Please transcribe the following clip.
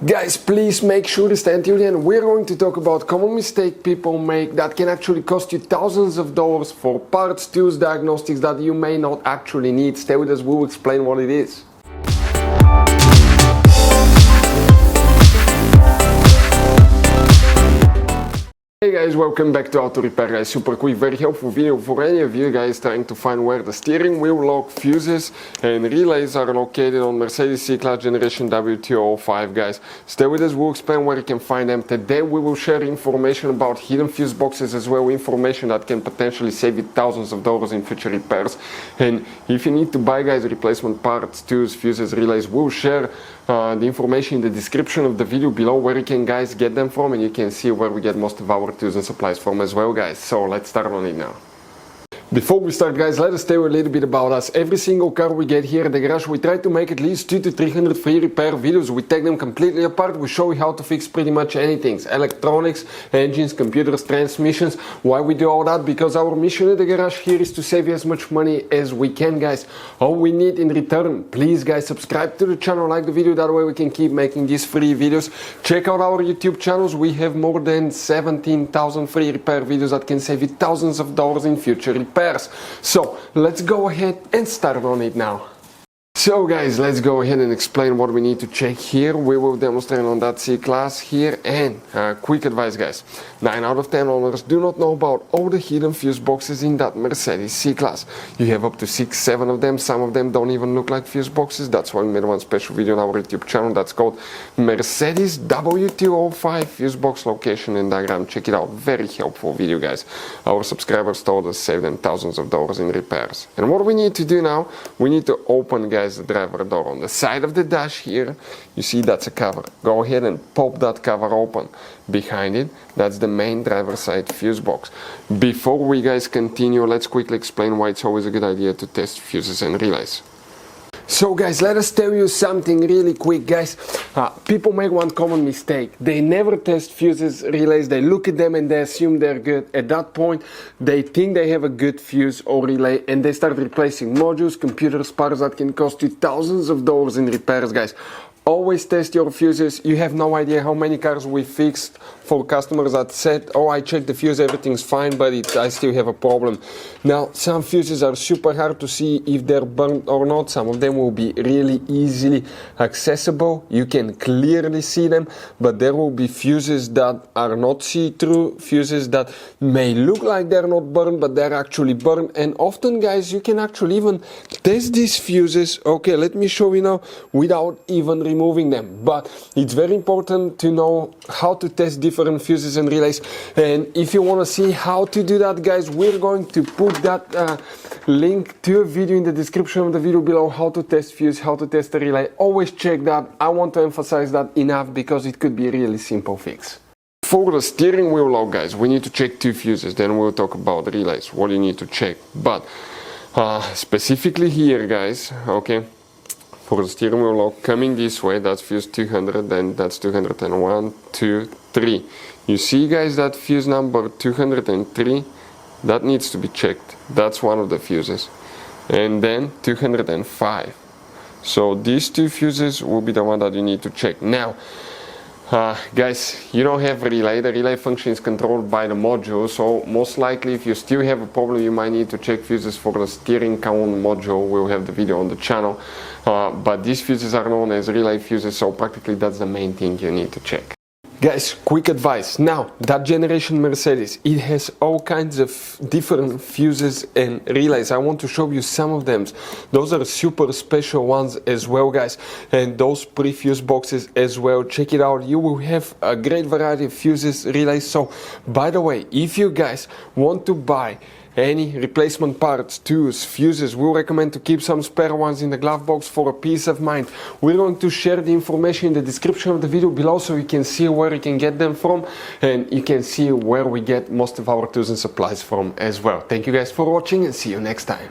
Guys, please make sure to stay until the end. We're going to talk about common mistake people make that can actually cost you thousands of dollars for parts, tools, diagnostics that you may not actually need. Stay with us, we'll explain what it is. Hey guys, welcome back to Auto Repair guys. Super quick, very helpful video for any of you guys trying to find where the steering wheel lock, fuses and relays are located on Mercedes C-Class Generation W205 guys. Stay with us, we'll explain where you can find them. Today we will share information about hidden fuse boxes as well, information that can potentially save you thousands of dollars in future repairs. And if you need to buy guys replacement parts, tools, fuses, relays, we'll share the information in the description of the video below where you can guys get them from, and you can see where we get most of our tools and supplies from as well guys. So let's start on it now. Before we start guys, let us tell you a little bit about us. Every single car we get here at the garage, we try to make at least 200 to 300 free repair videos. We take them completely apart, we show you how to fix pretty much anything. Electronics, engines, computers, transmissions. Why we do all that? Because our mission at the garage here is to save you as much money as we can guys. All we need in return, please guys, subscribe to the channel, like the video, that way we can keep making these free videos. Check out our YouTube channels, we have more than 17,000 free repair videos that can save you thousands of dollars in future repairs. So let's go ahead and start on it now. So guys, let's go ahead and explain what we need to check here. We will demonstrate on that C-Class here, and quick advice guys, 9 out of 10 owners do not know about all the hidden fuse boxes in that Mercedes C-Class. You have up to 6-7 of them, some of them don't even look like fuse boxes. That's why we made one special video on our YouTube channel that's called Mercedes W205 fuse box location and diagram. Check it out, very helpful video guys. Our subscribers told us save them thousands of dollars in repairs. And what we need to do now, we need to open guys the driver door. On the side of the dash here, you see that's a cover. Go ahead and pop that cover open. Behind it, that's the main driver side fuse box. Before we guys continue, let's quickly explain why it's always a good idea to test fuses and relays. So guys, let us tell you something really quick guys. People make one common mistake. They never test fuses, relays, they look at them and they assume they're good. At that point, they think they have a good fuse or relay and they start replacing modules, computers, parts that can cost you thousands of dollars in repairs guys. Always test your fuses. You have no idea how many cars we fixed for customers that said, oh, I checked the fuse, everything's fine, but I still have a problem. Now, some fuses are super hard to see if they're burnt or not. Some of them will be really easily accessible. You can clearly see them, but there will be fuses that are not see-through, fuses that may look like they're not burned, but they're actually burned. And often, guys, you can actually even test these fuses. Okay, let me show you now without even removing them. But it's very important to know how to test different fuses and relays, and if you want to see how to do that guys, we're going to put that link to a video in the description of the video below, how to test fuse, how to test a relay. Always check that. I want to emphasize that enough because it could be a really simple fix. For the steering wheel lock guys, we need to check 2 fuses, then we'll talk about the relays, what you need to check. But specifically here guys, okay, for the steering wheel lock coming this way, that's fuse 200, then that's 201, 2, 3. You see guys that fuse number 203, that needs to be checked. That's one of the fuses. And then 205. So these 2 fuses will be the one that you need to check. Now, guys, you don't have a relay. The relay function is controlled by the module, so most likely if you still have a problem, you might need to check fuses for the steering column module. We'll have the video on the channel, but these fuses are known as relay fuses, so practically that's the main thing you need to check. Guys, quick advice. Now, that generation Mercedes, it has all kinds of different fuses and relays. I want to show you some of them. Those are super special ones as well, guys. And those pre-fuse boxes as well. Check it out. You will have a great variety of fuses, relays. So, by the way, if you guys want to buy any replacement parts, tools, fuses, we recommend to keep some spare ones in the glove box for a peace of mind. We're going to share the information in the description of the video below so you can see where you can get them from, and you can see where we get most of our tools and supplies from as well. Thank you guys for watching and see you next time.